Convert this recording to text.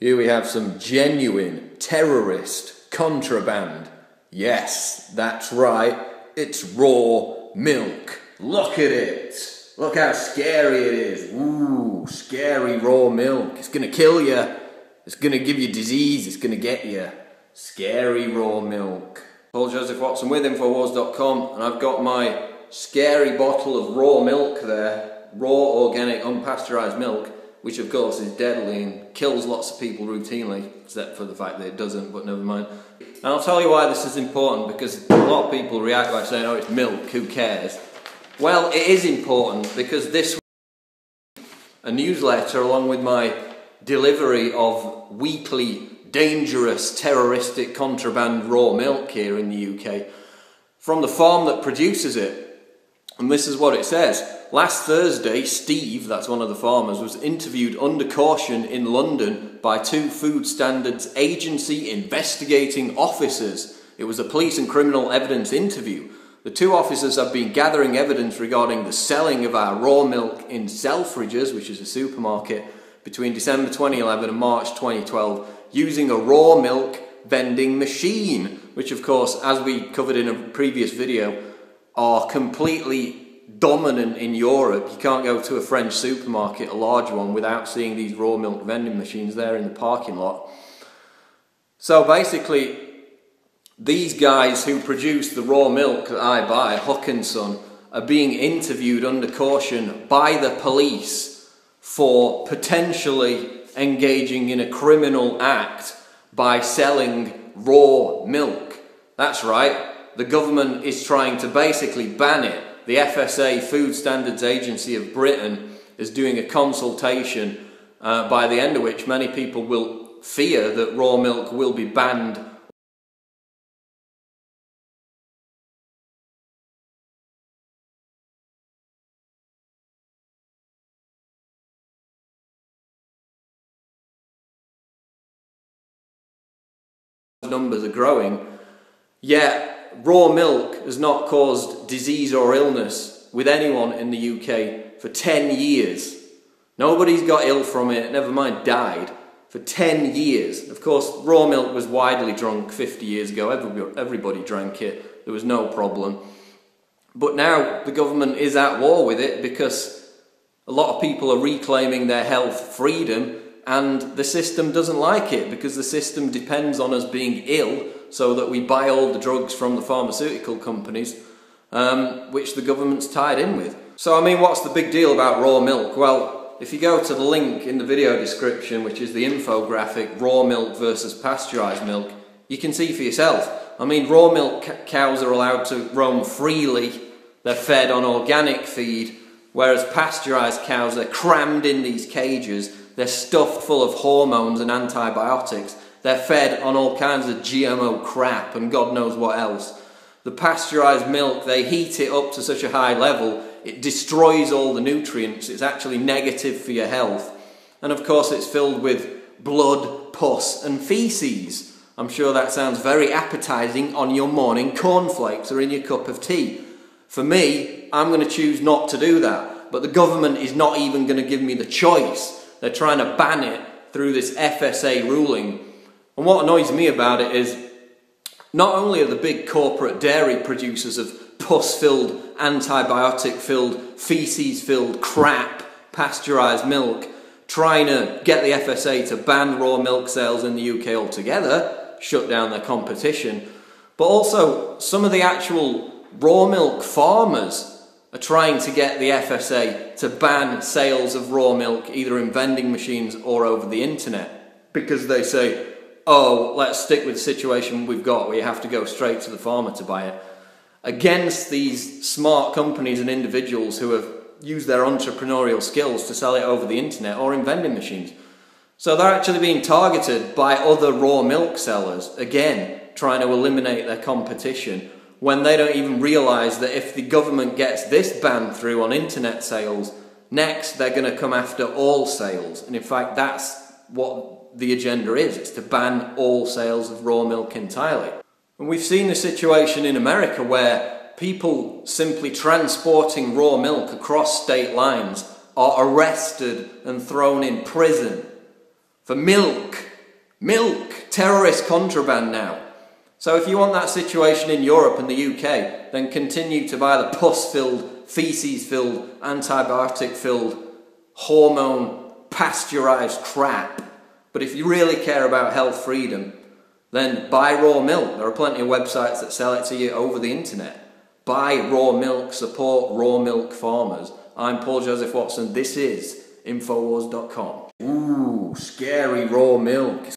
Here we have some genuine terrorist contraband. Yes, that's right, it's raw milk. Look at it. Look how scary it is. Ooh, scary raw milk. It's gonna kill you. It's gonna give you disease. It's gonna get you. Scary raw milk. Paul Joseph Watson with Infowars.com, and I've got my scary bottle of raw milk there. Raw, organic, unpasteurised milk, which of course is deadly and kills lots of people routinely, except for the fact that it doesn't, but never mind. And I'll tell you why this is important, because a lot of people react by saying, oh, it's milk, who cares? Well, it is important because this week, a newsletter along with my delivery of weekly dangerous terroristic contraband raw milk here in the UK from the farm that produces it. And this is what it says. Last Thursday, Steve, that's one of the farmers, was interviewed under caution in London by two Food Standards Agency investigating officers. It was a police and criminal evidence interview. The two officers have been gathering evidence regarding the selling of our raw milk in Selfridges, which is a supermarket, between December 2011 and March 2012, using a raw milk vending machine, which of course, as we covered in a previous video, are completely dominant in Europe. You can't go to a French supermarket, a large one, without seeing these raw milk vending machines there in the parking lot. So basically, these guys who produce the raw milk that I buy, Huck and Son, are being interviewed under caution by the police for potentially engaging in a criminal act by selling raw milk. That's right, the government is trying to basically ban it. The FSA, Food Standards Agency of Britain, is doing a consultation by the end of which many people will fear that raw milk will be banned numbers are growing, yet raw milk has not caused disease or illness with anyone in the UK for 10 years. Nobody's got ill from it, never mind died, for 10 years. Of course, raw milk was widely drunk 50 years ago, everybody drank it, there was no problem. But now the government is at war with it because a lot of people are reclaiming their health freedom, and the system doesn't like it because the system depends on us being ill so that we buy all the drugs from the pharmaceutical companies, which the government's tied in with. So I mean, what's the big deal about raw milk? Well, if you go to the link in the video description, which is the infographic, raw milk versus pasteurised milk, you can see for yourself. I mean, raw milk cows are allowed to roam freely, they're fed on organic feed, whereas pasteurised cows are crammed in these cages. They're stuffed full of hormones and antibiotics. They're fed on all kinds of GMO crap and God knows what else. The pasteurised milk, they heat it up to such a high level, it destroys all the nutrients. It's actually negative for your health. And of course it's filled with blood, pus and faeces. I'm sure that sounds very appetising on your morning cornflakes or in your cup of tea. For me, I'm going to choose not to do that. But the government is not even going to give me the choice. They're trying to ban it through this FSA ruling. And what annoys me about it is not only are the big corporate dairy producers of pus-filled, antibiotic-filled, faeces-filled crap, pasteurised milk, trying to get the FSA to ban raw milk sales in the UK altogether, shut down their competition, but also some of the actual raw milk farmers are trying to get the FSA to ban sales of raw milk either in vending machines or over the internet, because they say, oh, let's stick with the situation we've got where you have to go straight to the farmer to buy it, against these smart companies and individuals who have used their entrepreneurial skills to sell it over the internet or in vending machines. So they're actually being targeted by other raw milk sellers, again, trying to eliminate their competition, when they don't even realise that if the government gets this ban through on internet sales, next they're going to come after all sales. And in fact, that's what the agenda is. It's to ban all sales of raw milk entirely. And we've seen the situation in America where people simply transporting raw milk across state lines are arrested and thrown in prison for milk. Milk, terrorist contraband now. So if you want that situation in Europe and the UK, then continue to buy the pus-filled, feces-filled, antibiotic-filled, hormone, pasteurised crap. But if you really care about health freedom, then buy raw milk. There are plenty of websites that sell it to you over the internet. Buy raw milk, support raw milk farmers. I'm Paul Joseph Watson, this is Infowars.com. Ooh, scary raw milk.